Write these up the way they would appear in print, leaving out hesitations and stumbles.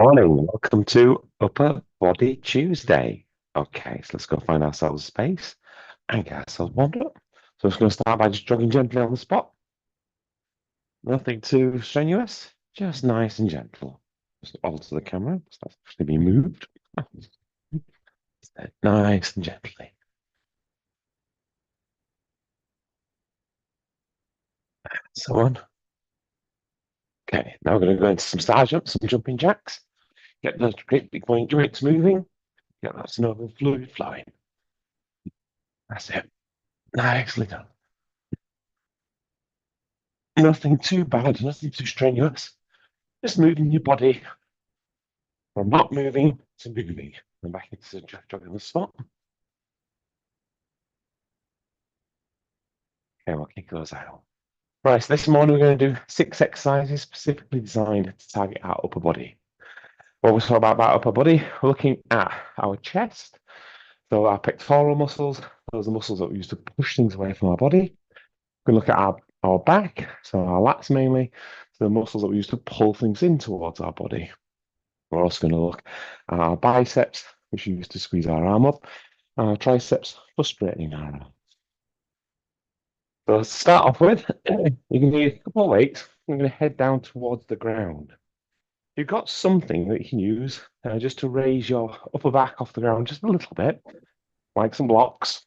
Morning, welcome to Upper Body Tuesday. Okay, so let's go find ourselves a space and get ourselves warmed up. So I'm just going to start by just jogging gently on the spot. Nothing too strenuous, just nice and gentle. Just alter the camera, so that's actually being moved. Nice and gently. So on. Okay, now we're going to go into some star jumps, some jumping jacks. Get those great big point joints moving. Get that synovial fluid flowing. That's it. Nicely done. Nothing too bad, nothing too strenuous. Just moving your body from not moving to moving. And back into jogging the spot. Okay, we'll kick those out. Right, so this morning we're going to do 6 exercises specifically designed to target our upper body. What we're talking about upper body, we're looking at our chest, so our pectoral muscles, those are muscles that we use to push things away from our body. We're going to look at our back, so our lats mainly, so the muscles that we use to pull things in towards our body. We're also going to look at our biceps, which we use to squeeze our arm up, and our triceps for straightening our arm. So to start off with, you can need a couple of weights. I'm going to head down towards the ground. You've got something that you can use just to raise your upper back off the ground just a little bit, like some blocks.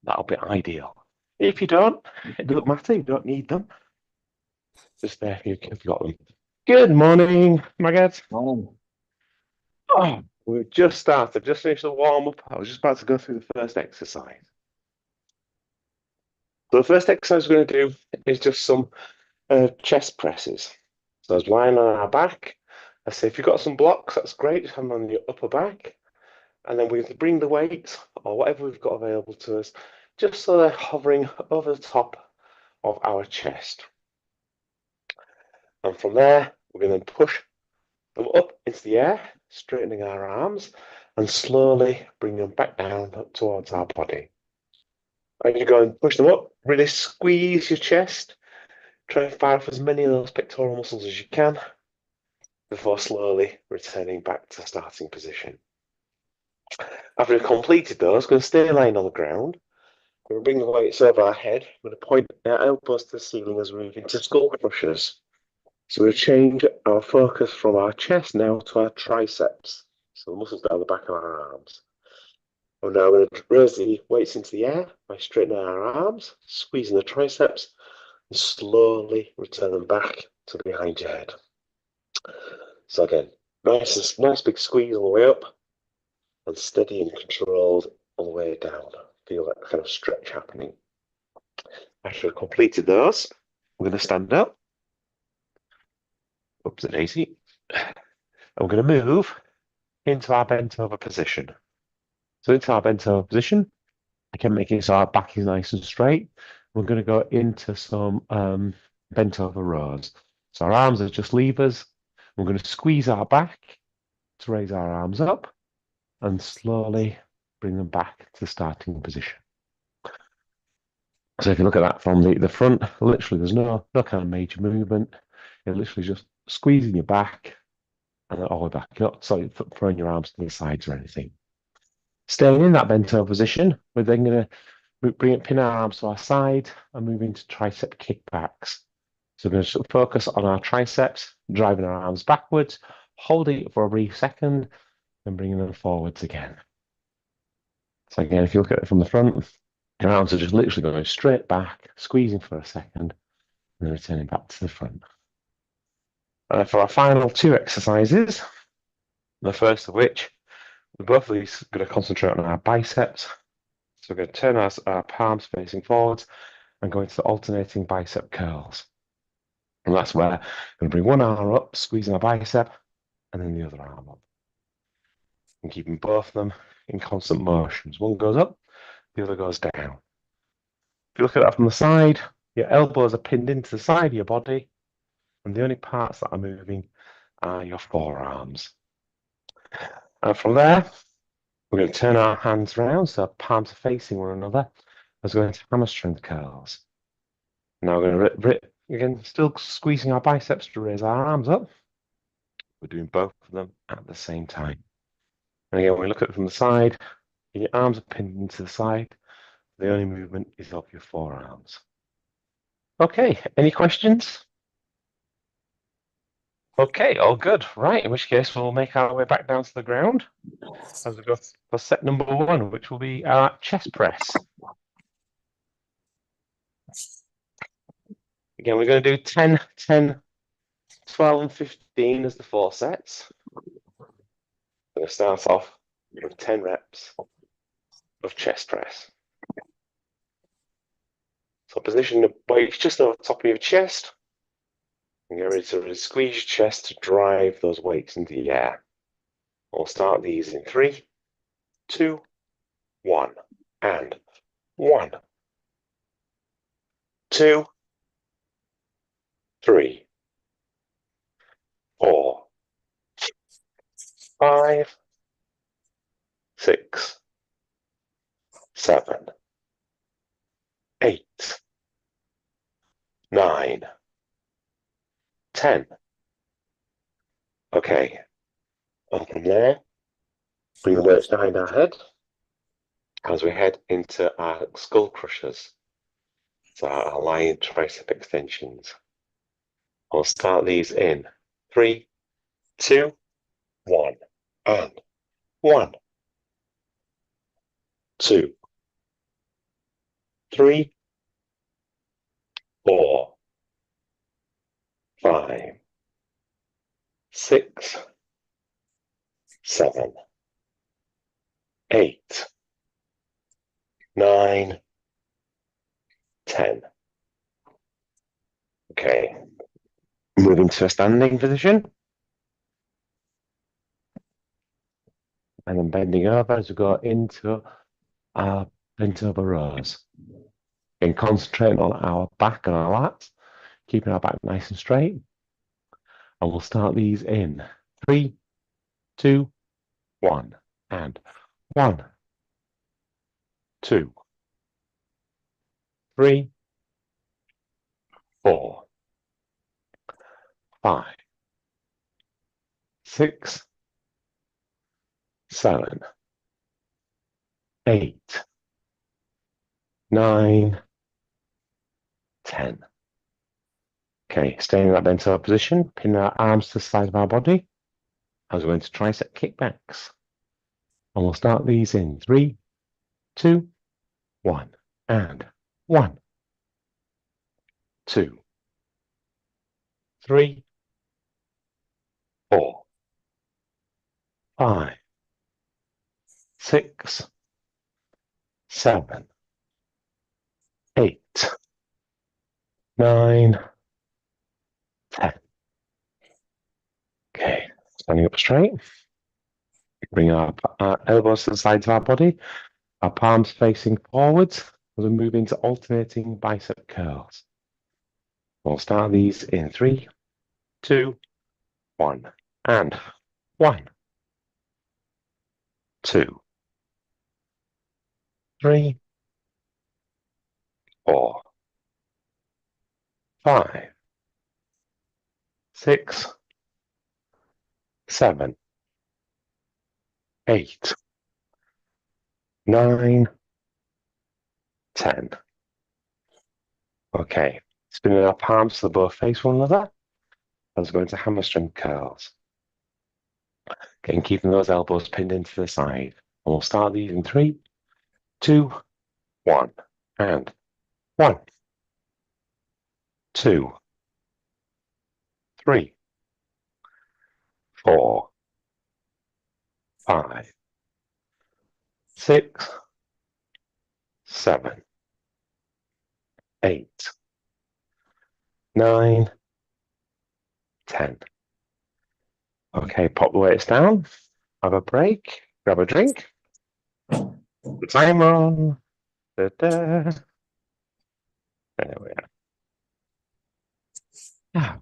That'll be ideal. If you don't, it doesn't matter. You don't need them. Just there if you've got them. Good morning, Maggot. Oh, Oh, we've just started, just finished the warm up. I was just about to go through the first exercise. So the first exercise we're going to do is just some chest presses. So I was lying on our back. I say, if you've got some blocks, that's great. Just have them on your upper back. And then we bring the weights or whatever we've got available to us, just so they're hovering over the top of our chest. And from there, we're going to push them up into the air, straightening our arms, and slowly bring them back down up towards our body. And you go and push them up, really squeeze your chest. Try and fire off as many of those pectoral muscles as you can before slowly returning back to starting position. After we've completed those, we're going to stay lying on the ground. We're going to bring the weights over our head. We're going to point our elbows to the ceiling as we move into skull crushers. So we'll change our focus from our chest now to our triceps, so the muscles down the back of our arms. And now we're going to raise the weights into the air by straightening our arms, squeezing the triceps, and slowly return them back to behind your head. So again, nice big squeeze all the way up, and steady and controlled all the way down. Feel that kind of stretch happening. After we've completed those, we're going to stand up. Oops, a daisy. And we're going to move into our bent over position. So into our bent over position, again, making it so our back is nice and straight. We're going to go into some bent over rows. So our arms are just levers. We're going to squeeze our back to raise our arms up and slowly bring them back to starting position. So if you look at that from the front, literally there's no kind of major movement. You're literally just squeezing your back and then all the way back. You're not throwing your arms to the sides or anything. Staying in that bent over position, we're then going to pin our arms to our side and move into tricep kickbacks. So we're going to focus on our triceps, driving our arms backwards, holding it for a brief second, and bringing them forwards again. So again, if you look at it from the front, your arms are just literally going straight back, squeezing for a second, and then returning back to the front. For our final 2 exercises, the first of which, we're both of these going to concentrate on our biceps. So we're going to turn our palms facing forwards and go into the alternating bicep curls. And that's where I'm going to bring one arm up, squeezing our bicep, and then the other arm up. And keeping both of them in constant motions. One goes up, the other goes down. If you look at that from the side, your elbows are pinned into the side of your body, and the only parts that are moving are your forearms. And from there, we're going to turn our hands around so our palms are facing one another as we're going to hammer strength curls. Now we're going to, again, still squeezing our biceps to raise our arms up. We're doing both of them at the same time. And again, when we look at it from the side, your arms are pinned into the side. The only movement is of your forearms. Okay, any questions? Okay, all good. Right, in which case we'll make our way back down to the ground as we go for set number 1, which will be our chest press. Again, we're going to do 10, 10, 12, and 15 as the 4 sets. We're going to start off with 10 reps of chest press. So position the weights just over the top of your chest. And get ready to really squeeze your chest to drive those weights into the air. We'll start these in 3, 2, 1, and 1, 2, 3, 4, 5, 6, 7, 8, 9, 10. Okay, and from there, bring the weights behind our head as we head into our skull crushers. So our lying tricep extensions. I'll start these in 3, 2, 1, and 1, 2, 3, 4, 5, 6, 7, 8, 9, 10. Okay, moving to a standing position. And then bending over as we go into our bent over rows. And concentrating on our back and our lats, keeping our back nice and straight. And we'll start these in 3, 2, 1, and 1, 2, 3, 4, 5, 6, 7, 8, 9, 10. Okay, staying in that bent over position, pinning our arms to the side of our body as we're going to tricep kickbacks. And we'll start these in 3, 2, 1, and 1, 2, 3, 4, 5, 6, 7, 8, 9, 10. Okay, standing up straight. Bring our elbows to the sides of our body, our palms facing forwards as we move into alternating bicep curls. We'll start these in 3, 2, 1, and 1, 2, 3, 4, 5, 6, 7, 8, 9, 10. Okay, spinning our palms so they both face one another as we go into hamstring curls. Again, keeping those elbows pinned into the side. And we'll start these in 3, 2, 1, and 1, 2, 3, 4, 5, 6, 7, 8, 9, 10. Okay, pop the weights down, have a break, grab a drink. The timer on. Da-da. There we are. Yeah.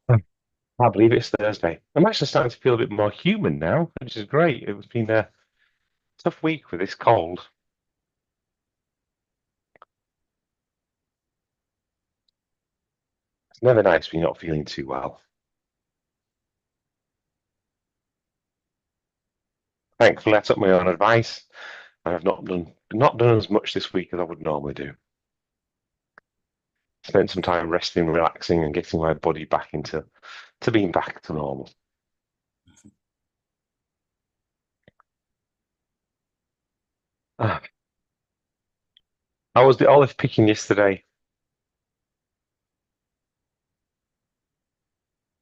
I can't believe it's Thursday. I'm actually starting to feel a bit more human now, which is great. It's been a tough week with this cold. Never nice when you're not feeling too well. Thankfully, I took my own advice. I have not done as much this week as I would normally do. Spent some time resting, relaxing, and getting my body back into being back to normal. Ah. How was the olive picking yesterday?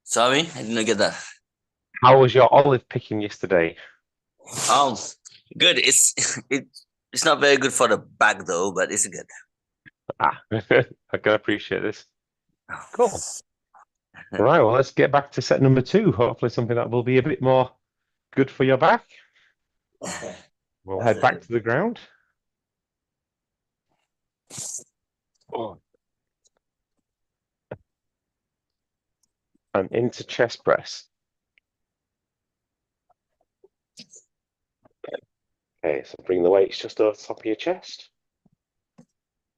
Sorry, I didn't get that. How was your olive picking yesterday? Um, good. It's not very good for the back though, but it's good. I can appreciate this. Cool. Right, well, let's get back to set number 2. Hopefully something that will be a bit more good for your back. We'll head back to the ground. Oh. And into chest press. Okay, so bring the weights just over the top of your chest.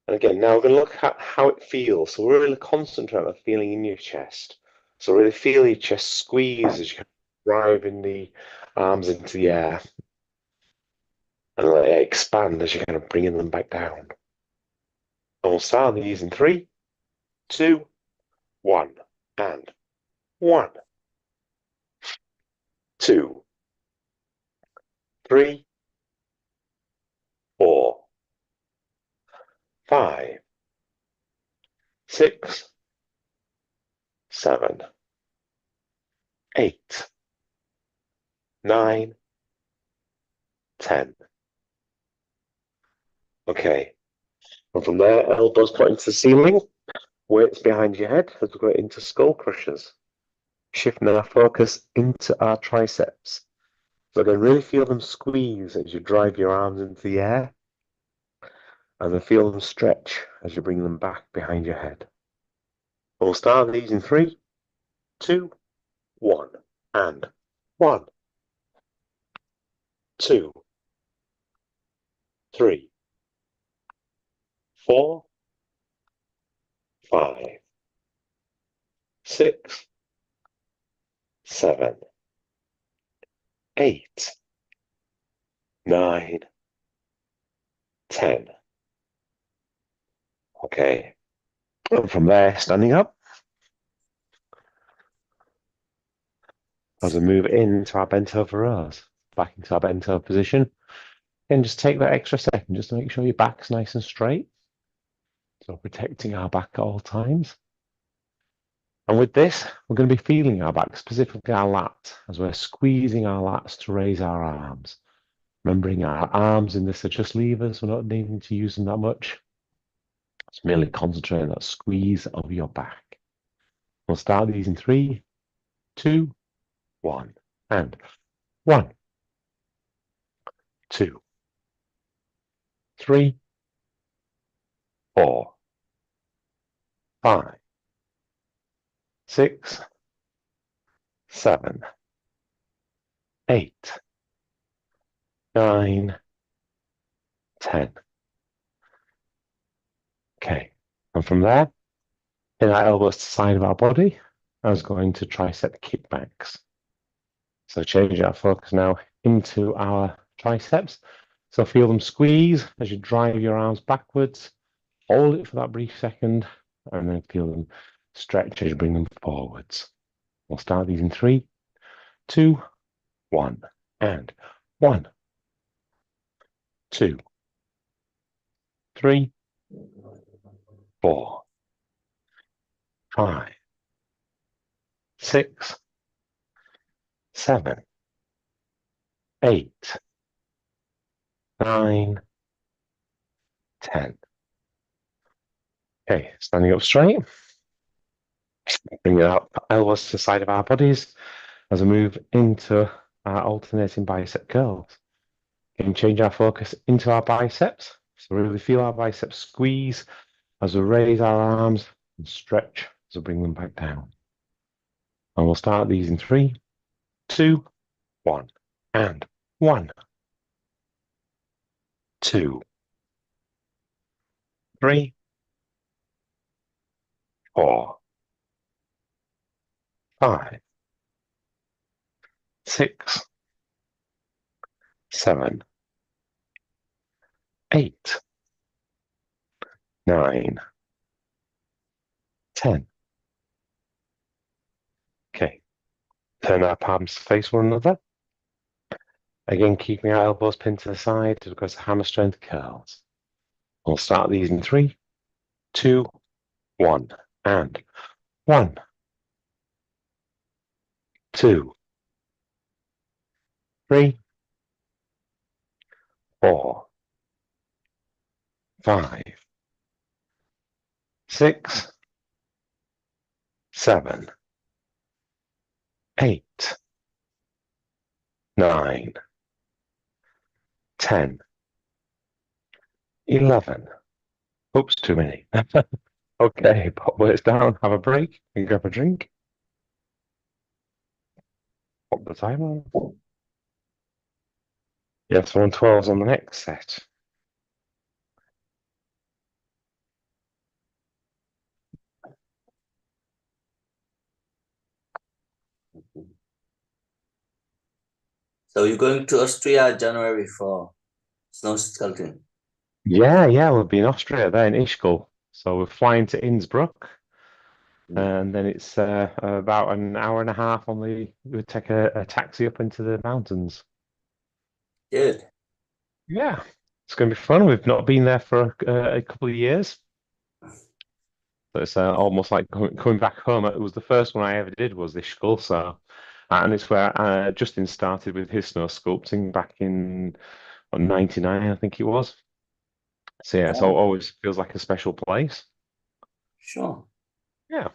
And again, now we're going to look at how it feels. So we're really concentrate on feeling in your chest. So really feel your chest squeeze as you're driving the arms into the air. And let it expand as you're kind of bringing them back down. And we'll start these in 3, 2, 1. And 1, 2, 3, 4, 5, 6, 7, 8, 9, 10. Okay. And from there, elbows pointing to the ceiling, weights behind your head as we go into skull crushers. Shifting our focus into our triceps. So again, really feel them squeeze as you drive your arms into the air. And then feel them stretch as you bring them back behind your head. We'll start these in 3, 2, 1. And 1, 2, 3, 4, 5, 6, 7, 8, 9, 10. Okay. And from there, standing up. As we move into our bent over rows, back into our bent over position. And just take that extra second just to make sure your back's nice and straight. So protecting our back at all times. And with this, we're going to be feeling our back, specifically our lats, as we're squeezing our lats to raise our arms. Remembering our arms in this are just levers, we're not needing to use them that much. It's merely concentrating on that squeeze of your back. We'll start these in 3, 2, 1. And 1, 2, 3, 4, 5, 6, 7, 8, 9, 10. Okay, and from there, in our elbows to the side of our body, I was going to tricep kickbacks. So changing our focus now into our triceps. So feel them squeeze as you drive your arms backwards. Hold it for that brief second, and then feel them stretch as you bring them forwards. We'll start these in 3, 2, 1. And 1, 2, 3, 4, 5, 6, 7, 8, 9, 10. Okay, standing up straight. Bringing our elbows to the side of our bodies as we move into our alternating bicep curls. Again, change our focus into our biceps. So really feel our biceps squeeze as we raise our arms and stretch as we bring them back down. And we'll start these in 3, 2, 1. And 1, 2, 3, 4, 5, 6, 7, 8, 9, 10. Okay. Turn our palms to face one another. Again, keeping our elbows pinned to the side because hammer strength curls. We'll start these in 3, 2, 1. And 1, 2, 3, 4, 5, 6, 7, 8, 9, 10, 11. Oops, too many. Okay, pop weights down, have a break, and grab a drink. Pop the timer on. Yes, 112's on the next set. So you're going to Austria January for snow sculpting? Yeah, we'll be in Austria there in Ischgl. So we're flying to Innsbruck, and then it's about an hour and a half on the. We take a taxi up into the mountains. Good. Yeah, it's going to be fun. We've not been there for a couple of years. So it's almost like coming back home. It was the first one I ever did was Ischgl, so and it's where Justin started with his snow sculpting back in 99, I think it was. So yeah, so it Oh, always feels like a special place. sure. Yeah.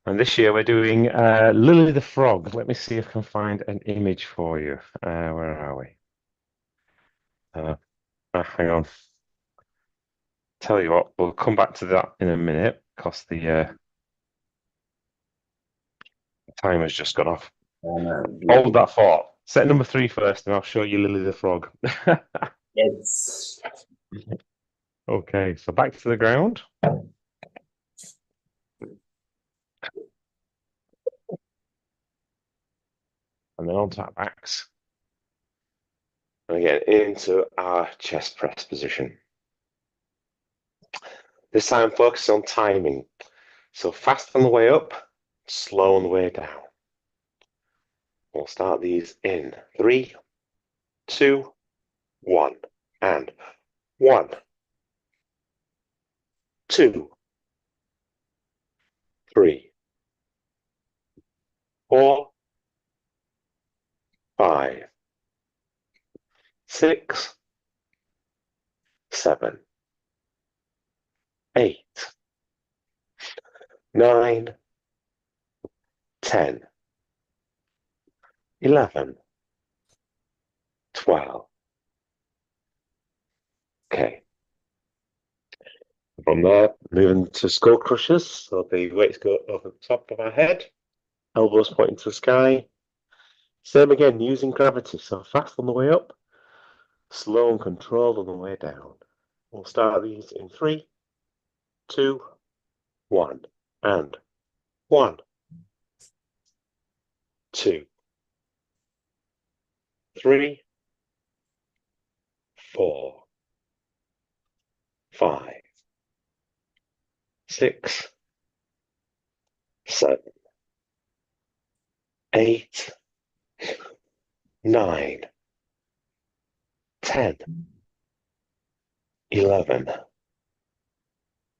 And this year we're doing Lily the Frog. Let me see if I can find an image for you. Where are we? Hang on. Tell you what, we'll come back to that in a minute because the timer's just gone off. Hold that thought. Set number 3 first, and I'll show you Lily the Frog. Yes. Okay, so back to the ground. And then onto our backs. And again, into our chest press position. This time, focus on timing. So fast on the way up, slow on the way down. We'll start these in 3, 2, 1. And 1, 2, 3, 4, 5, 6, 7, 8, 9, 10, 11, 12. Okay. From there, moving to skull crushers. So the weights go over the top of our head, elbows pointing to the sky. Same again, using gravity. So fast on the way up, slow and controlled on the way down. We'll start these in 3, 2, 1. And 1, 2, 3, 4, 5, 6, 7, 8, 9, 10, 11,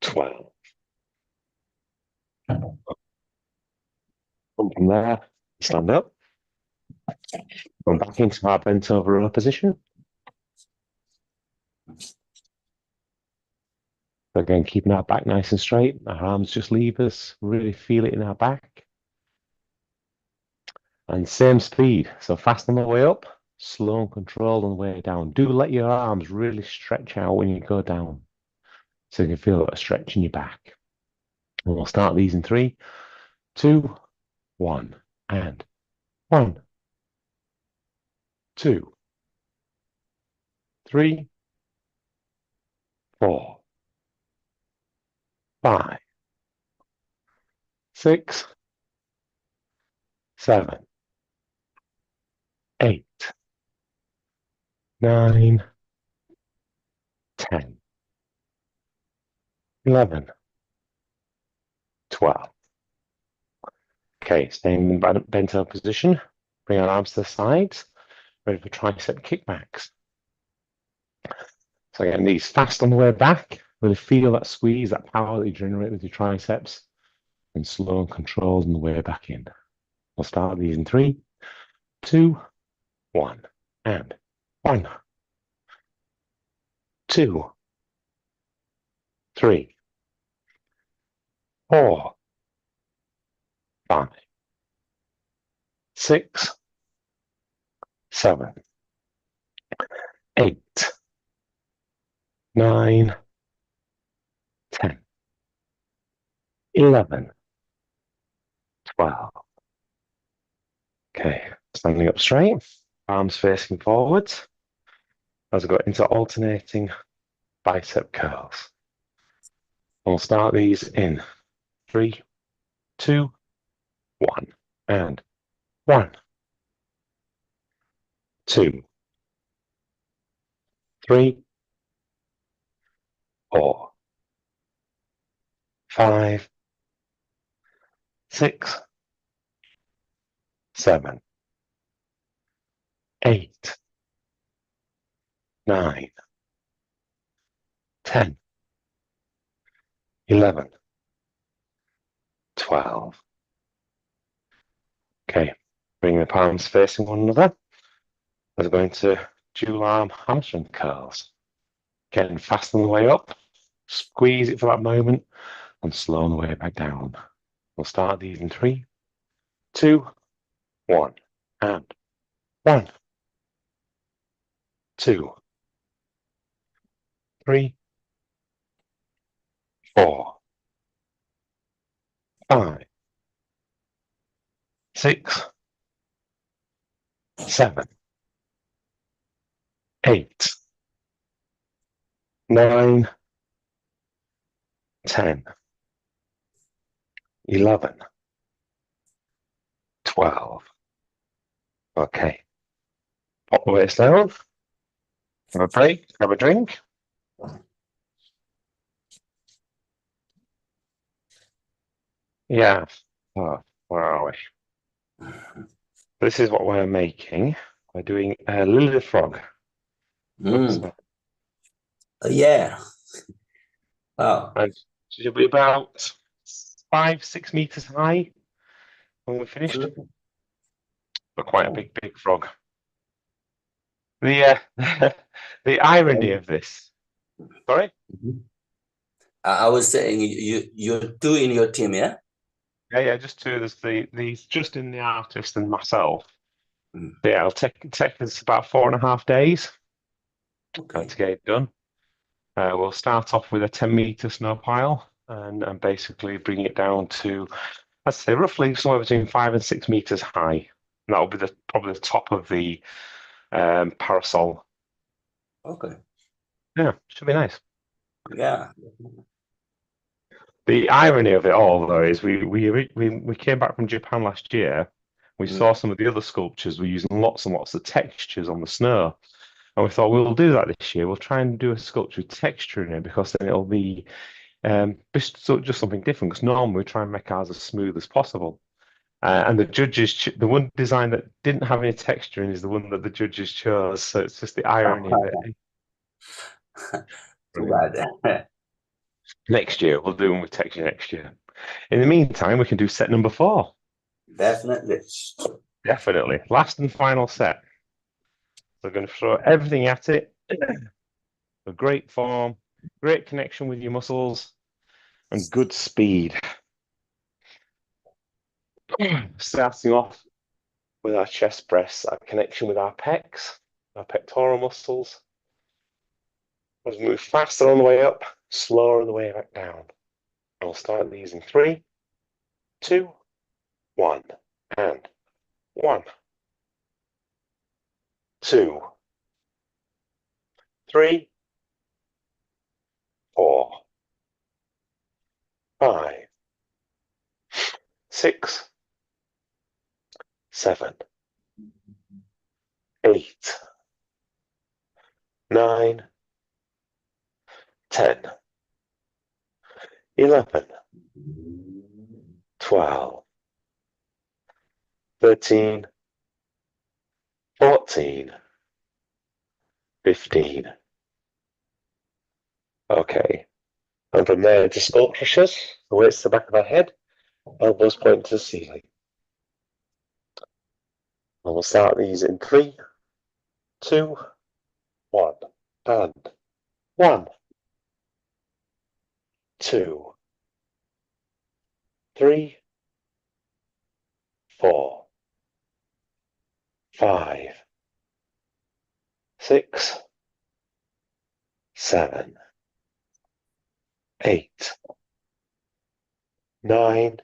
12. From there, stand up. Come back into our bent over row position. Again, keeping our back nice and straight. Our arms just leave us. Really feel it in our back. And same speed. So fast on the way up, slow and controlled on the way down. Do let your arms really stretch out when you go down. So you can feel a stretch in your back. And we'll start these in 3, 2, 1. And 1, 2, 3, 4, 5, 6, 7, 8, 9, 10, 11, 12. Okay, staying in the bent over position. Bring our arms to the sides. Ready for tricep kickbacks. So again, knees fast on the way back. Really feel that squeeze, that power that you generate with your triceps. And slow and controlled on the way back in. We'll start these in 3, 2, 1. And 1, 2, 3, 4, 5, 6, 7, 8, 9, 10, 11, 12. Okay, standing up straight, arms facing forwards as I go into alternating bicep curls. We'll start these in 3, 2, 1. And 1, 2, 3, 4, 5, 6, 7, 8, 9, 10, 11, 12. Okay, bring the palms facing one another. We're going to dual arm hamstring curls. Getting fast on the way up, squeeze it for that moment, and slow on the way back down. We'll start these in 3, 2, 1. And 1, 2, 3, 4, 5, 6, 7, 8, 9, 10, 11, 12. Okay. Pop the weights down. Have a break. Have a drink. Yeah. Oh, where are we? This is what we're making. We're doing a Lily the Frog. Yeah. Wow. And she'll be about 5, 6 meters high when we're finished. But quite a big frog. The the irony of this. Sorry? I was saying you're two in your team, yeah? Yeah, just two. There's these Justin the artist and myself. Mm. Yeah, it'll take us about 4.5 days Okay. to get it done. We'll start off with a 10-meter snow pile and basically bring it down to, I'd say, roughly somewhere between 5 and 6 meters high. And that'll be probably the top of the parasol. Okay. Yeah, should be nice. Yeah. The irony of it all, though, is we came back from Japan last year. We saw some of the other sculptures were using lots and lots of textures on the snow. And we thought, we'll do that this year. We'll try and do a sculpture with texture in it because then it'll be just something different. Because normally we try and make ours as smooth as possible. And the judges, the one design that didn't have any texture in is the one that the judges chose. So it's just the irony of it. Too bad. Next year, we'll do one with texture next year. In the meantime, we can do set number 4. Definitely. Definitely. Last and final set. So we're going to throw everything at it. A great form, great connection with your muscles, and good speed. Starting off with our chest press, our connection with our pecs, our pectoral muscles. Let's move faster on the way up, slower on the way back down. And we'll start these in 3, 2, 1. And 1, 2, 3, 4, 5, 6, 7, 8, 9, 10, 11, 12, 13, 14, 15. Okay. And from there, just skull crushers, the weights to the back of our head, elbows point to the ceiling. And we'll start these in 3, 2, 1. And 1, 2, 3, 4, 5, 6, 7, 8, 9,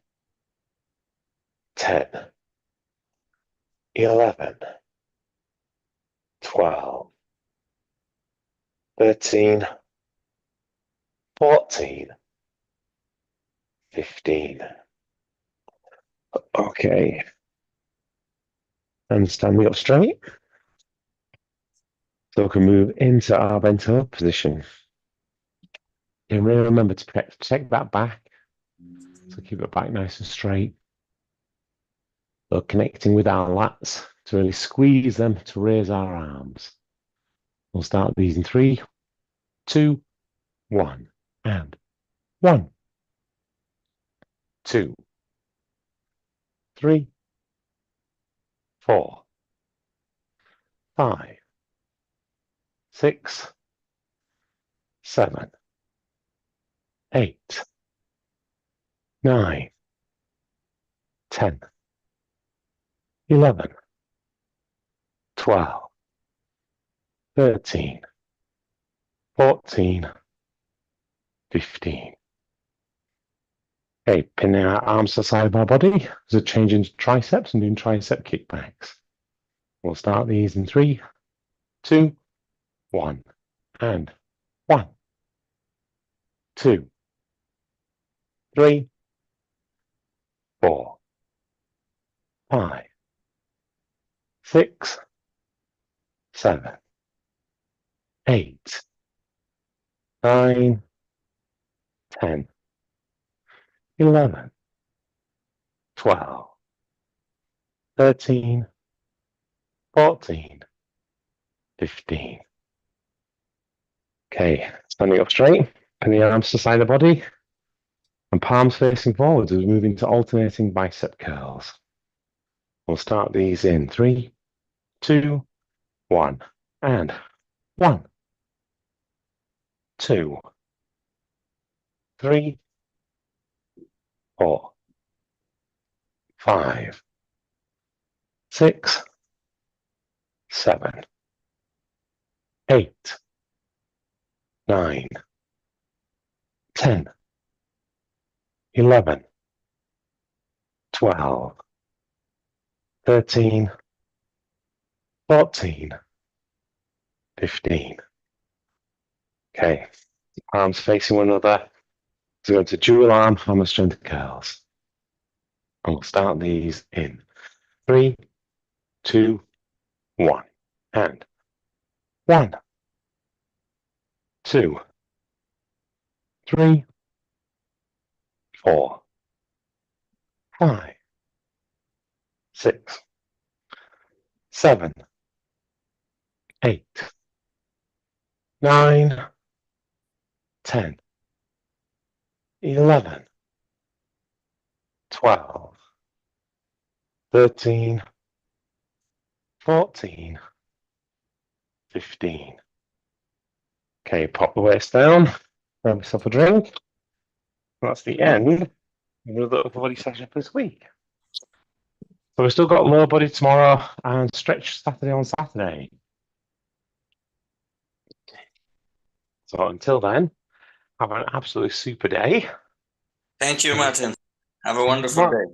10, 11, 12, 13, 14, 15. Okay. And standing up straight. So we can move into our bent over position. And really remember to protect that back. So keep it back nice and straight. So connecting with our lats to really squeeze them to raise our arms. We'll start these in 3, 2, 1. And 1, 2, 3, 4, 5, 6, 7, 8, 9, 10, 11, 12, 13, 14, 15. Okay, pinning our arms to the side of our body. So changing to triceps and doing tricep kickbacks. We'll start these in 3, 2, 1. And 1, 2, 3, 4, 5, 6, 7, 8, 9, 10, 11, 12, 13, 14, 15. Okay, standing up straight, pin the arms to the side of the body, and palms facing forwards as we move into alternating bicep curls. We'll start these in 3, 2, 1, and 1, 2, 3, 4, 5, 6, 7, 8, 9, 10, 11, 12, 13, 14, 15. Okay, arms facing one another. So go to dual arm hammer strength curls. And we'll start these in 3, 2, 1. And 1, 2, 3, 4, 5, 6, 7, 8, 9, 10, 11, 12, 13, 14, 15. Okay, pop the waist down, grab yourself a drink. That's the end of the upper body session for this week. So we've still got lower body tomorrow and stretch Saturday on Saturday. So until then, have an absolutely super day. Thank you, Martin. Have a wonderful day.